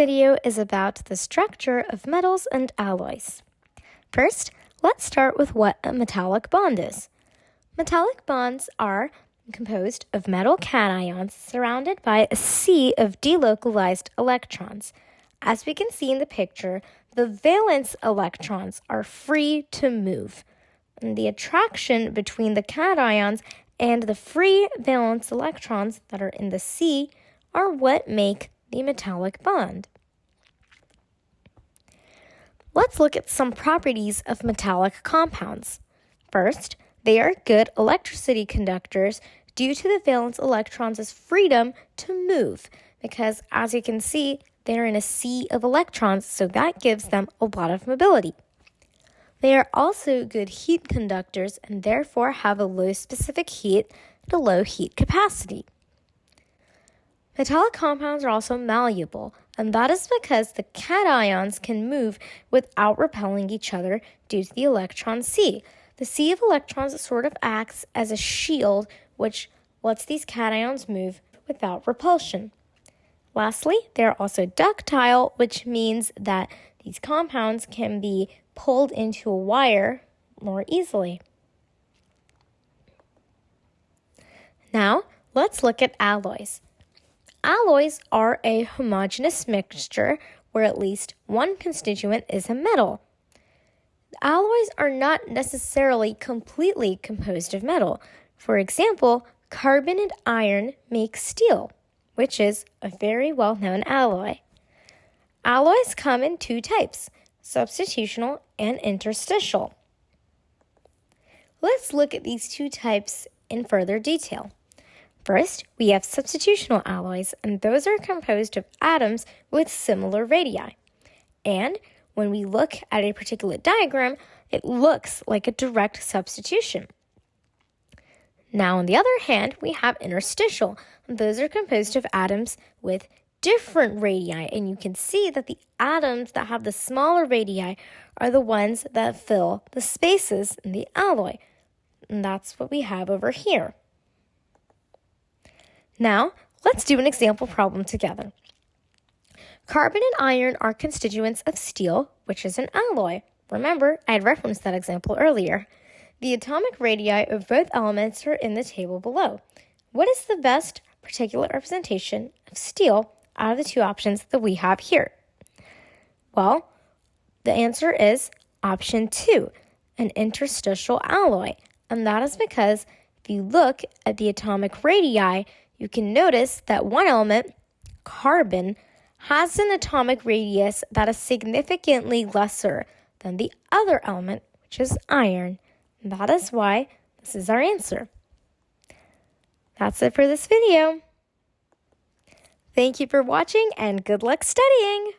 video is about the structure of metals and alloys. First, let's start with what a metallic bond is. Metallic bonds are composed of metal cations surrounded by a sea of delocalized electrons. As we can see in the picture, the valence electrons are free to move. And the attraction between the cations and the free valence electrons that are in the sea are what make the metallic bond. Let's look at some properties of metallic compounds. First, they are good electricity conductors due to the valence electrons' freedom to move, because as you can see, they're in a sea of electrons, so that gives them a lot of mobility. They are also good heat conductors and therefore have a low specific heat and a low heat capacity. Metallic compounds are also malleable, and that is because the cations can move without repelling each other due to the electron sea. The sea of electrons sort of acts as a shield, which lets these cations move without repulsion. Lastly, they are also ductile, which means that these compounds can be pulled into a wire more easily. Now, let's look at alloys. Alloys are a homogeneous mixture where at least one constituent is a metal. Alloys are not necessarily completely composed of metal. For example, carbon and iron make steel, which is a very well-known alloy. Alloys come in two types, substitutional and interstitial. Let's look at these two types in further detail. First, we have substitutional alloys, and those are composed of atoms with similar radii. And when we look at a particular diagram, it looks like a direct substitution. Now, on the other hand, we have interstitial, and those are composed of atoms with different radii, and you can see that the atoms that have the smaller radii are the ones that fill the spaces in the alloy, and that's what we have over here. Now, let's do an example problem together. Carbon and iron are constituents of steel, which is an alloy. Remember, I had referenced that example earlier. The atomic radii of both elements are in the table below. What is the best particular representation of steel out of the two options that we have here? Well, the answer is option 2, an interstitial alloy. And that is because if you look at the atomic radii, you can notice that one element, carbon, has an atomic radius that is significantly lesser than the other element, which is iron. And that is why this is our answer. That's it for this video. Thank you for watching and good luck studying!